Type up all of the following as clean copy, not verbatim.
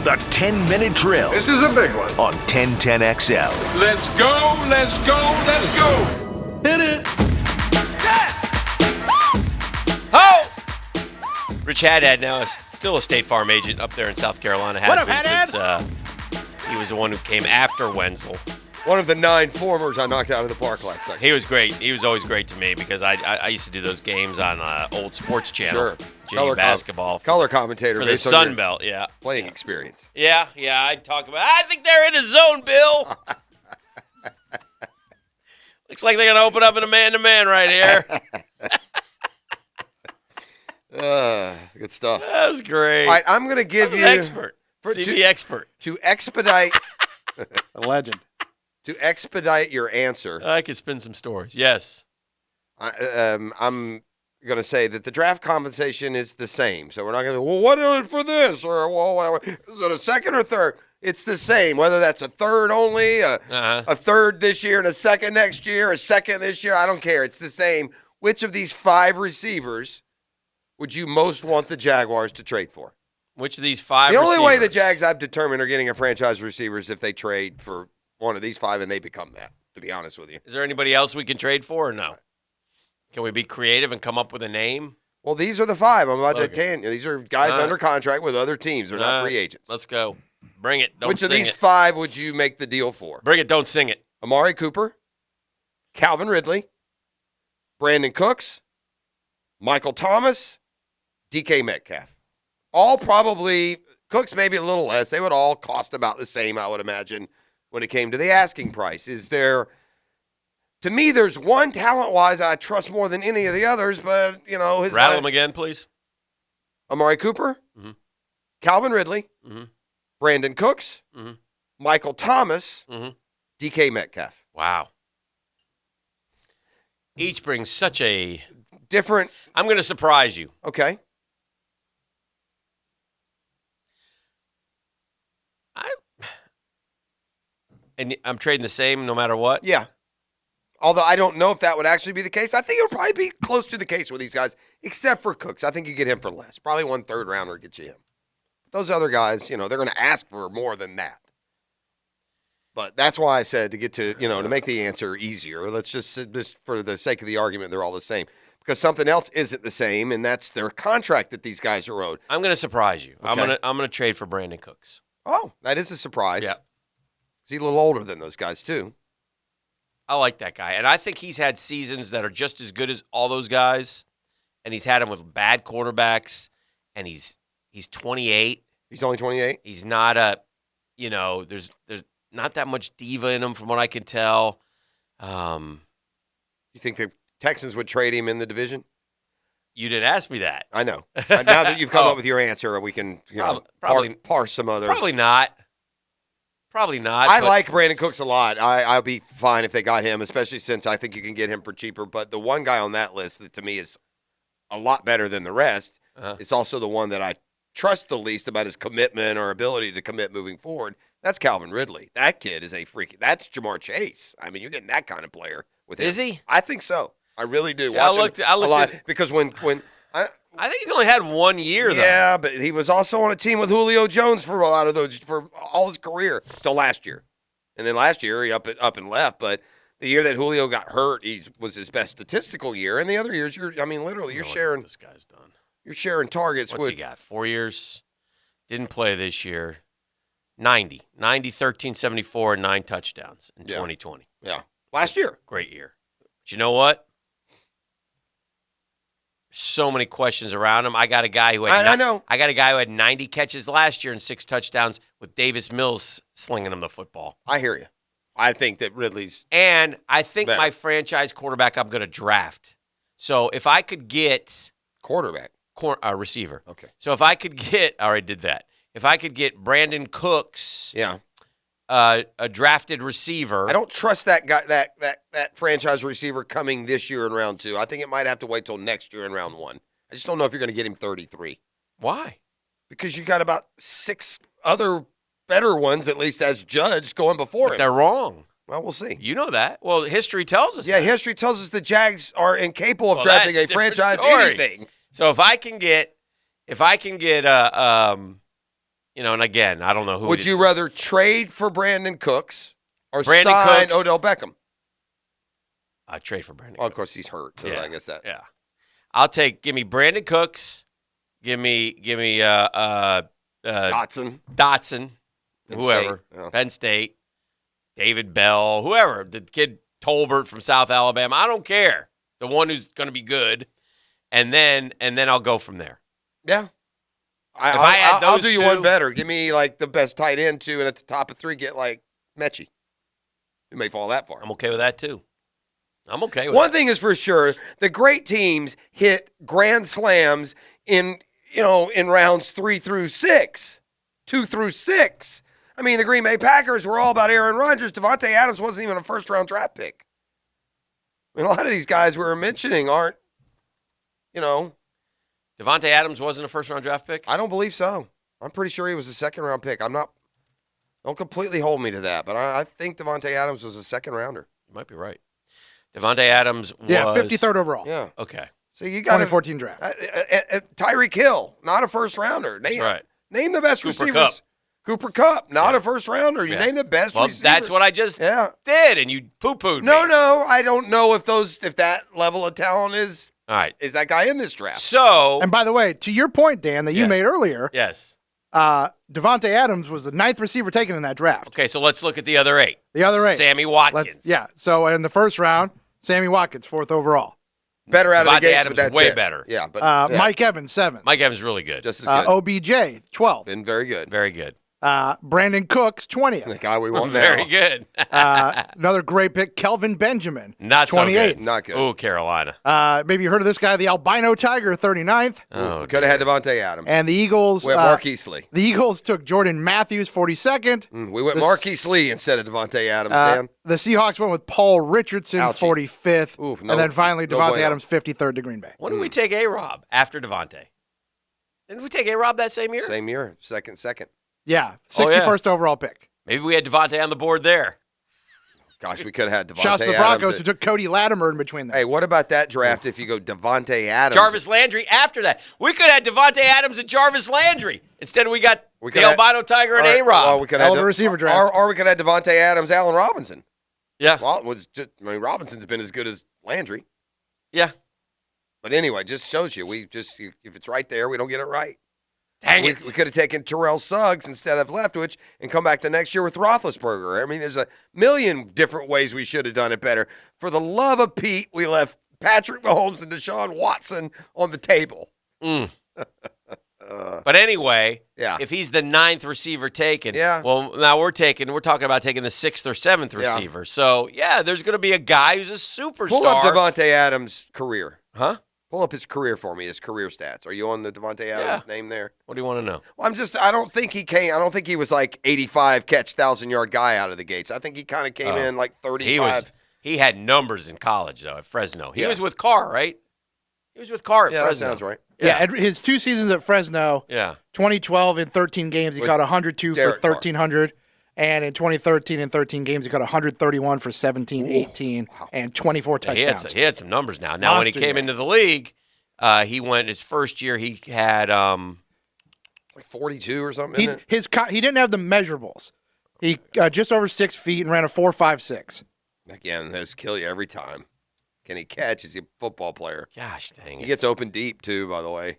The 10-minute drill. This is a big one. On 1010XL. Let's go, let's go, let's go. Hit it. Ho! Rich Haddad now is still a State Farm agent up there in South Carolina. What up, been Haddad? since he was the one who came after Wenzel. One of the 9 formers I knocked out of the park last night. He was great. He was always great to me because I used to do those games on old sports channel. Sure. JV basketball. Color commentator for the based on Sun your Belt, yeah. playing experience. Yeah, I'd talk about I think they're in a zone, Bill. Looks like they're going to open up in a man-to-man right here. Good stuff. That was great. All right, I'm going to give you... expert. CV expert. To expedite... A legend. To expedite your answer... I could spin some stories. Yes. I'm going to say that the draft compensation is the same. So we're not going to, well, what is it for this? Or, well, is it a second or third? It's the same, whether that's a third only, a third this year and a second next year, a second this year. I don't care. It's the same. Which of these 5 receivers would you most want the Jaguars to trade for? Which of these 5 The only way the receivers? Jags I've determined are getting a franchise receiver is if they trade for one of these 5 and they become that, to be honest with you. Is there anybody else we can trade for or no? Can we be creative and come up with a name? Well, these are the 5. I'm about to Okay. tell you. These are guys under contract with other teams. They're not free agents. Let's go. Bring it. Don't Which sing of these it. 5 would you make the deal for? Bring it. Don't sing it. Amari Cooper, Calvin Ridley, Brandon Cooks, Michael Thomas, DK Metcalf. All probably, Cooks maybe a little less. They would all cost about the same, I would imagine, when it came to the asking price. Is there... To me, there's one talent-wise that I trust more than any of the others, but, you know... Rattle them again, please. Amari Cooper, Calvin Ridley, Brandon Cooks, Michael Thomas, DK Metcalf. Wow. Each brings such a... Different... I'm going to surprise you. Okay. And I'm trading the same no matter what? Yeah. Although I don't know if that would actually be the case. I think it would probably be close to the case with these guys, except for Cooks. I think you get him for less. Probably 1 third-rounder gets you him. But those other guys, you know, they're going to ask for more than that. But that's why I said to get to, you know, to make the answer easier, let's just for the sake of the argument, they're all the same. Because something else isn't the same, and that's their contract that these guys are owed. I'm going to surprise you. Okay. I'm going to trade for Brandon Cooks. Oh, that is a surprise. Yeah. He's a little older than those guys, too. I like that guy. And I think he's had seasons that are just as good as all those guys. And he's had them with bad quarterbacks. And he's 28. He's only 28? He's not a, you know, there's not that much diva in him from what I can tell. You think the Texans would trade him in the division? You didn't ask me that. I know. Now that you've come up with your answer, we can Probably parse some other. Probably not. Probably not. I like Brandon Cooks a lot. I'll be fine if they got him, especially since I think you can get him for cheaper. But the one guy on that list that to me is a lot better than the rest is also the one that I trust the least about his commitment or ability to commit moving forward. That's Calvin Ridley. That kid is a freak. That's Jamar Chase. I mean, you're getting that kind of player with him. Is he? I think so. I really do. See, I looked a lot at, because when I think he's only had 1 year, though. Yeah, but he was also on a team with Julio Jones for a lot of those for all his career till last year, and then last year he up and left. But the year that Julio got hurt, was his best statistical year, and the other years, literally, you're sharing. This guy's done. You're sharing targets. What's he got? 4 years. Didn't play this year. 90, 13, 74, and 9 touchdowns in 2020. Yeah, last year, great year. But you know what? So many questions around him. I got a guy who had I know. I got a guy who had 90 catches last year and 6 touchdowns with Davis Mills slinging him the football. I hear you. I think that Ridley's and I think better. my franchise quarterback I'm going to draft. So if I could get quarterback, receiver. Okay. So if I could get, I already did that. If I could get Brandon Cooks, a drafted receiver. I don't trust that guy, that franchise receiver coming this year in round 2. I think it might have to wait till next year in round 1. I just don't know if you're going to get him 33. Why? Because you got about 6 other better ones, at least as judged, going before him. They're wrong. Well, we'll see. You know that. Well, history tells us. Yeah, that. history tells us the Jags are incapable of drafting a franchise story. anything. So if I can get and again, I don't know who. Would you rather trade for Brandon Cooks or Brandon sign Cooks. Odell Beckham? I trade for Brandon. Well, of Cooks. course he's hurt, so I guess that. Yeah, give me Brandon Cooks. Give me Dotson, Dotson, Penn whoever, State, yeah. Penn State, David Bell, whoever, the kid Tolbert from South Alabama. I don't care. The one who's going to be good, and then I'll go from there. Yeah. I'll do you one better. Give me like the best tight end too, and at the top of 3, get like Mechie. It may fall that far. I'm okay with that too. I'm okay with One thing is for sure: the great teams hit grand slams in rounds 3 through 6, 2 through 6. I mean, the Green Bay Packers were all about Aaron Rodgers. Devontae Adams wasn't even a first-round draft pick. I mean, a lot of these guys we were mentioning aren't, Devontae Adams wasn't a first-round draft pick? I don't believe so. I'm pretty sure he was a second-round pick. Don't completely hold me to that, but I think Devontae Adams was a second-rounder. You might be right. Devontae Adams was... Yeah, 53rd overall. Yeah. Okay. So you got 2014 draft. Tyreek Hill, not a first-rounder. That's right. Name the best Cooper receivers. Kupp. Cooper Kupp, not a first-rounder. You name the best receivers. Well, that's what I just did, and you poo-pooed me. No, I don't know if that level of talent is that guy in this draft. So, And by the way, to your point, Dan, that you made earlier, yes. Devontae Adams was the 9th receiver taken in that draft. Okay, so let's look at the other 8. The other 8. Sammy Watkins. So in the first round, Sammy Watkins, 4th overall. Better out of the Devontae gates, Adams but that's way it. better. Yeah, but Mike Evans, 7th. Mike Evans really good. Just as good. OBJ, 12th. Been very good. Very good. Brandon Cooks, 20th. The guy we want now. Very good. Another great pick, Kelvin Benjamin, Not so 28th. good. Not good. Ooh, Carolina. Maybe you heard of this guy, the albino tiger, 39th. Oh, Could have had Devontae Adams. And the Eagles. We went Marquise Lee. The Eagles took Jordan Matthews, 42nd. We went Marquise Lee instead of Devontae Adams, Dan. The Seahawks went with Paul Richardson, Ouchie. 45th. Oof, no- and then finally, no Devontae bueno. Adams, 53rd to Green Bay. When did we take A-Rob after Devontae? Didn't we take A-Rob that same year? Same year, second. Yeah, Oh, 61st overall pick. Maybe we had Devontae on the board there. Gosh, we could have had Devontae Shouts to the Adams. Broncos, who took Cody Latimer in between them. Hey, what about that draft if you go Devontae Adams? Jarvis Landry after that. We could have had Devontae Adams and Jarvis Landry. Instead, we got the albino tiger and A-Rob. Well, we could Hell have of a receiver draft. Or we could have had Devontae Adams, Allen Robinson. Yeah. Well, it was just, Robinson's been as good as Landry. Yeah. But anyway, just shows you, if it's right there, we don't get it right. Dang We it. could have taken Terrell Suggs instead of Leftwich and come back the next year with Roethlisberger. I mean, there's a million different ways we should have done it better. For the love of Pete, we left Patrick Mahomes and Deshaun Watson on the table. But anyway, Yeah. if he's the 9th receiver taken, Yeah. well, now we're talking about taking the 6th or 7th receiver. So, yeah, there's going to be a guy who's a superstar. Pull up Devontae Adams' career. Huh? Pull up his career for me, his career stats. Are you on the Devontae Adams name there? What do you want to know? Well, I don't think he was like 85 catch, 1,000-yard guy out of the gates. I think he kind of came in like 35. He had numbers in college, though, at Fresno. He Yeah. was with Carr, right? He was with Carr at Yeah, that Fresno. sounds right. Yeah, his 2 seasons at Fresno, Yeah. 2012 in 13 games, he With caught 102 Derek for Carr. 1,300. And in 2013 in 13 games, he caught 131 for 17, 18, and 24 Yeah, touchdowns. he had some numbers now. Now, when he Monster came year. into the league, he went his first year. He had Like 42 or something, isn't it? He didn't have the measurables. He just over 6 feet and ran a 4.56. Again, those kill you every time. Can he catch? Is he a football player? gosh dang He it. gets open deep, too, by the way.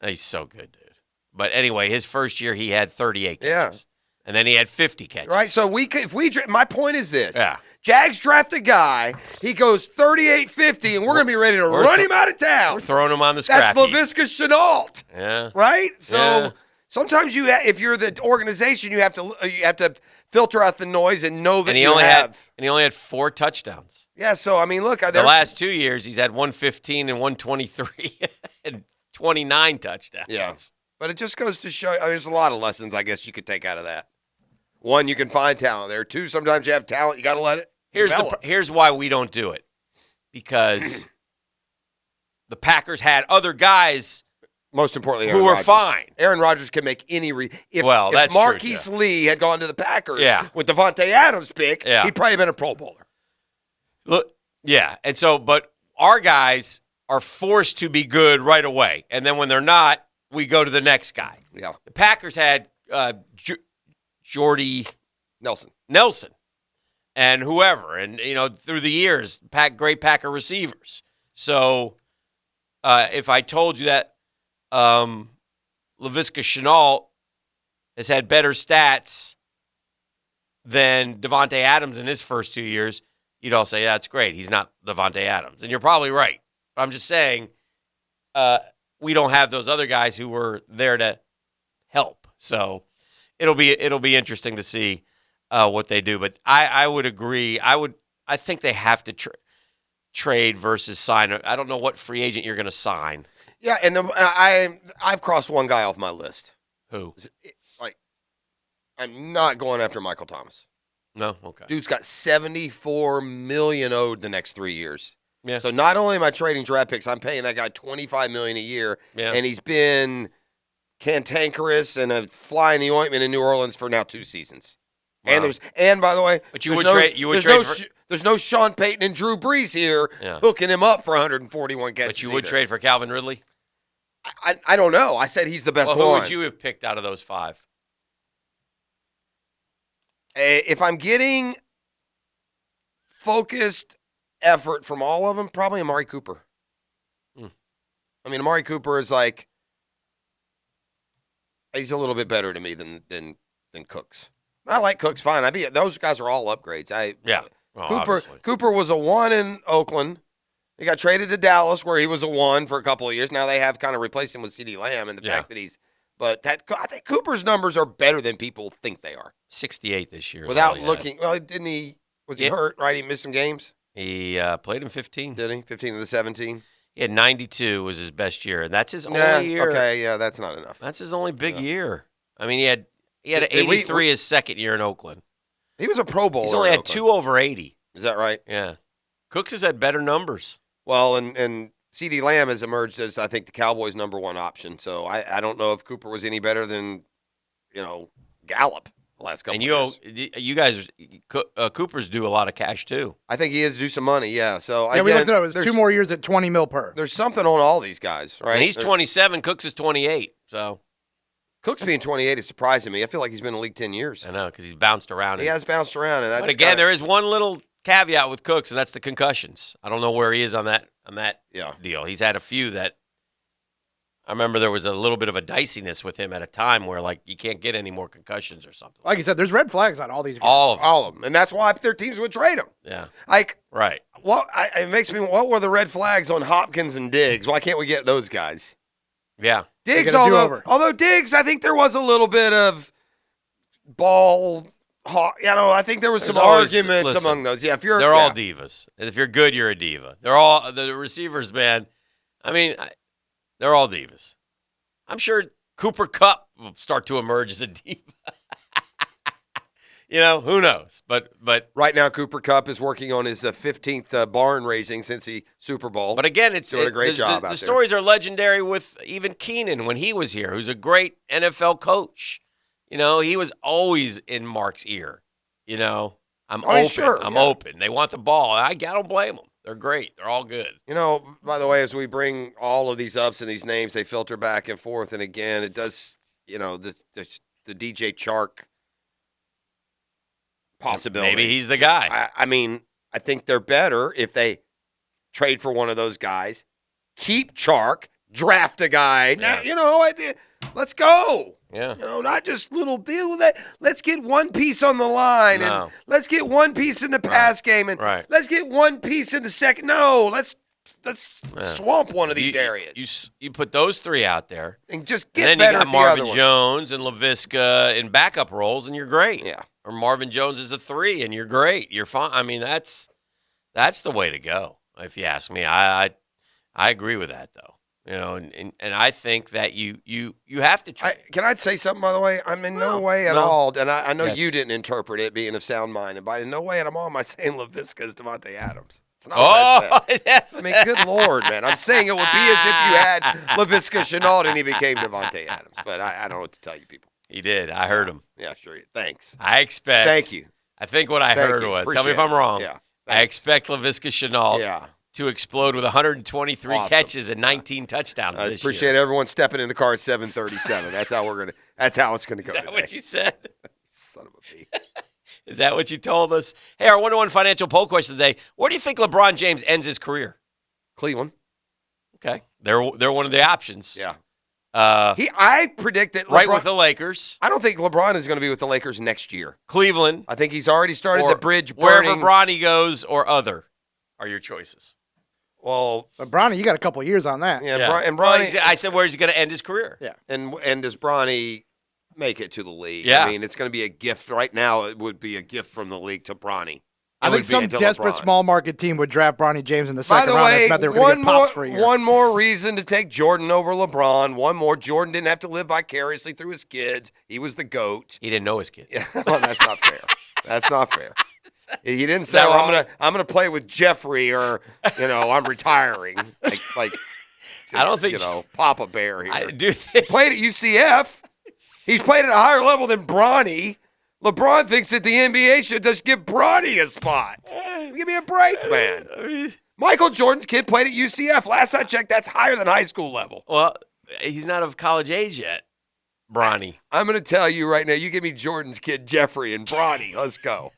He's so good, dude. But anyway, his first year he had 38 catches. Yeah. And then he had 50 catches. Right? So my point is this. Yeah. Jags draft a guy. He goes 38-50, and we're going to be ready to run him out of town. We're throwing him on the scrap That's heap. Laviska Shenault. Yeah. Right? So Yeah. sometimes if you're the organization, you have to filter out the noise and know that And he you only have. had 4 touchdowns. Yeah, so I mean, look, The last 2 years he's had 115 and 123 and 29 touchdowns. yeah. But it just goes to show there's a lot of lessons I guess you could take out of that. One, you can find talent there. 2, sometimes you have talent, you got to let it develop. Here's why we don't do it. Because the Packers had other guys. Most importantly, Who Aaron were Rodgers. fine. Aaron Rodgers can make any if that's true, Marquise Lee had gone to the Packers with Devontae Adams' pick, Yeah. he'd probably been a Pro Bowler. Look, yeah. And so, but our guys are forced to be good right away. And then when they're not, we go to the next guy. Yeah. The Packers had Jordy Nelson. and whoever, and through the years, great Packer receivers. So if I told you that Laviska Shenault has had better stats than Devontae Adams in his first 2 years, you'd all say, yeah, that's great. He's not Devontae Adams. And you're probably right. But I'm just saying we don't have those other guys who were there to help. So it'll be interesting to see what they do. But I would agree. I think they have to trade versus sign. I don't know what free agent you're going to sign. Yeah, and I've crossed one guy off my list. Who? I'm not going after Michael Thomas. No? Okay. Dude's got $74 million owed the next 3 years. Yeah. So not only am I trading draft picks, I'm paying that guy $25 million a year, and he's been cantankerous and a fly in the ointment in New Orleans for now 2 seasons. Wow. And by the way, but there's no Sean Payton and Drew Brees here hooking him up for 141 catches. But you would trade for Calvin Ridley? I don't know. I said he's the best one. Who would you have picked out of those 5? If I'm getting focused effort from all of them, probably Amari Cooper. I mean, Amari Cooper is he's a little bit better to me than Cooks. I like Cooks fine. Those guys are all upgrades. Cooper was a 1 in Oakland. He got traded to Dallas where he was a 1 for a couple of years. Now they have kind of replaced him with CeeDee Lamb and the fact that but I think Cooper's numbers are better than people think they are. 68 this year. Without looking, didn't he? Was he hurt? Right, he missed some games. He played in 15. Did he? 15 of the 17. He had 92 was his best year, and that's his only year. Okay, yeah, that's not enough. That's his only big year. I mean, he had an 83 his second year in Oakland. He was a Pro Bowler. He's only had 2 over 80. Is that right? Yeah. Cooks has had better numbers. Well, and CeeDee Lamb has emerged as, I think, the Cowboys' number 1 option. So I don't know if Cooper was any better than, Gallup the last couple of years. And you guys, Cooper's due a lot of cash too. I think he is due some money, yeah. So we looked it up. It was 2 more years at $20 million per. There's something on all these guys, right? And he's 27. Cooks is 28. So Cooks being 28 is surprising me. I feel like he's been in the league 10 years. I know, because he's bounced around. He has bounced around. And but again, there is one little caveat with Cooks, and that's the concussions. I don't know where he is on that deal. He's had a few that I remember there was a little bit of a diciness with him at a time where, you can't get any more concussions or something. Like you said, there's red flags on all these guys. All of them. And that's why their teams would trade him. Yeah. Right. It makes me, what were the red flags on Hopkins and Diggs? Why can't we get those guys? Yeah. Diggs, although Diggs, I think there was a little bit of ball. I think there was some arguments among those. Yeah, they're all divas. And if you're good, you're a diva. They're all the receivers, man. I mean, they're all divas. I'm sure Cooper Kupp will start to emerge as a diva. Who knows? But right now, Cooper Kupp is working on his 15th barn raising since the Super Bowl. But again, doing a great job out there. The stories are legendary with even Keenan when he was here, who's a great NFL coach. He was always in Mark's ear. I'm open. Sure, I'm open. They want the ball. I don't blame them. They're great. They're all good. By the way, as we bring all of these ups and these names, they filter back and forth. And again, it does, the DJ Chark possibility. Maybe he's the guy. I think they're better if they trade for one of those guys, keep Chark, draft a guy. Yeah. Now, let's go. Yeah. Not just little deal with that. Let's get one piece on the line, and let's get one piece in the pass game, and let's get one piece in the second. No, let's swamp one of these areas. You put those 3 out there, and just get and then better. You got Marvin Jones and Laviska in backup roles, and you're great. Yeah. Or Marvin Jones is a 3, and you're great. You're fine. I mean, that's the way to go, if you ask me. I agree with that, though. And I think that you have to trade. Can I say something, by the way? I'm in no way at all, and I know you didn't interpret it being of sound mind, but in no way at all am I saying Laviska is Devontae Adams. It's not what I said. Yes. I mean, good Lord, man. I'm saying it would be as if you had Laviska Shenault and he became Devontae Adams, but I don't know what to tell you people. He did. I heard him. Yeah, sure. Thanks. Thank you. I think what I heard was, Appreciate tell me if I'm wrong. Yeah. I expect Laviska Shenault to explode with 123 catches and 19 touchdowns this year. I appreciate everyone stepping in the car at 7:37. That's how we're going to That's how it's going to go Is that today. what you said? Son of a bee. Is that what you told us? Hey, our 1-to-1 financial poll question today. Where do you think LeBron James ends his career? Cleveland. Okay. They're one of the options. Yeah. Uh, I predict that LeBron, right with the Lakers. I don't think LeBron is going to be with the Lakers next year. Cleveland. I think he's already started or the bridge burning. Wherever Bronny goes or other are your choices. Well, But Bronny, you got a couple years on that. yeah, Yeah. and Well, Bronny, I said, where's he going to end his career? Yeah. and does Bronny make it to the league? Yeah. I mean, it's going to be a gift. Right now, it would be a gift from the league to Bronny. I It think would be some to desperate LeBron. small market team would draft Bronny James in the By second the round. way, That meant they were going to one get Pops more for a year. one more reason to take Jordan over LeBron. One more. Jordan didn't have to live vicariously through his kids. He was the GOAT. He didn't know his kid. Yeah, well, that's not fair. That's not fair. He didn't say, that well, wrong? I'm gonna play with Jeffrey, or I'm retiring. Like I don't think Papa Bear here. I do think Played at UCF. He's played at a higher level than Bronny. LeBron thinks that the NBA should just give Bronny a spot. Give me a break, man. Michael Jordan's kid played at UCF. Last I checked, that's higher than high school level. Well, he's not of college age yet, Bronny. I'm going to tell you right now, you give me Jordan's kid, Jeffrey, and Bronny. Let's go.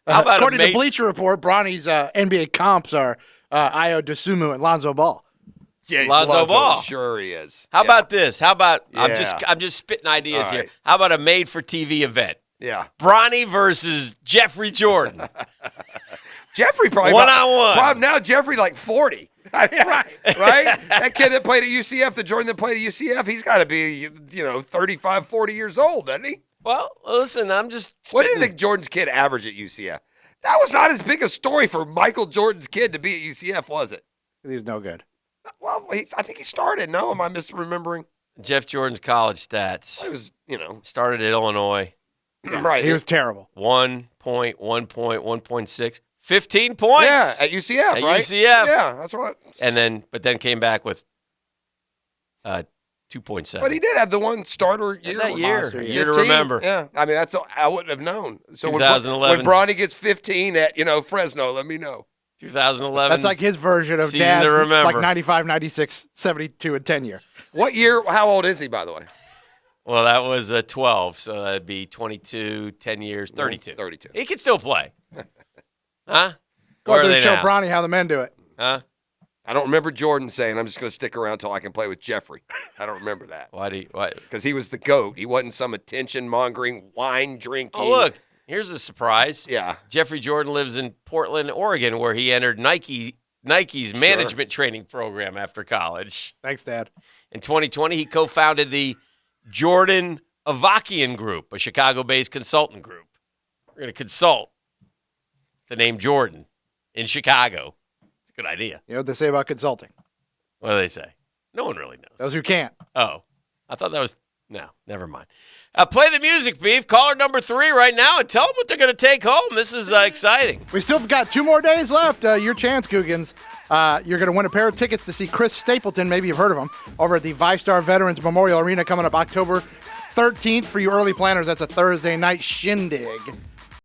How about According a to Bleacher Report, Bronny's NBA comps are Io DeSumo and Lonzo Ball. Yeah, Lonzo Ball. Sure he is. How Yeah. about this? How about Yeah. I'm just spitting ideas All here. right. How about a made-for-TV event? Yeah. Bronny versus Jeffrey Jordan. Jeffrey probably. One-on-one. Problem now, Jeffrey like 40. Right. That kid that played at UCF, the Jordan that played at UCF, he's got to be, 35, 40 years old, doesn't he? Well, listen, I'm just What do you spitting. think Jordan's kid averaged at UCF? That was not as big a story for Michael Jordan's kid to be at UCF, was it? He's no good. Well, I think he started. No, am I misremembering? Jeff Jordan's college stats. It was, Started at Illinois. right. He was terrible. 1 point, 1 point, 1.6. 15 points. Yeah, at UCF, At right? UCF. Yeah, that's what. But then came back with 2.7. But he did have the one starter year. that year. monster A year. year to 15. remember. Yeah, I mean I wouldn't have known. So when 2011. Bronny gets 15 at Fresno, let me know. 2011. That's like his version of Season Dad's to remember. like 95, 96, 72, and 10 year. What year? How old is he, by the way? Well, that was 12, so that'd be 22, 10 years, 32. 32. He can still play. Huh? Go Where out are there they and show now? Bronny how the men do it. Huh? I don't remember Jordan saying, "I'm just going to stick around until I can play with Jeffrey." I don't remember that Why? because he was the GOAT. He wasn't some attention-mongering, wine-drinking. Oh, look. Here's a surprise. Yeah. Jeffrey Jordan lives in Portland, Oregon, where he entered Nike's management training program after college. Thanks, Dad. In 2020, he co-founded the Jordan Avakian Group, a Chicago-based consultant group. We're going to consult the name Jordan in Chicago. It's a good idea. You know what they say about consulting? What do they say? No one really knows. Those who can't. Oh, I thought that was no. Never mind. Play the music, Beef. Caller number 3 right now, and tell them what they're going to take home. This is exciting. We still got 2 more days left. Your chance, Googans. You're going to win a pair of tickets to see Chris Stapleton. Maybe you've heard of him over at the VyStar Veterans Memorial Arena coming up October 13th. For you early planners, that's a Thursday night shindig.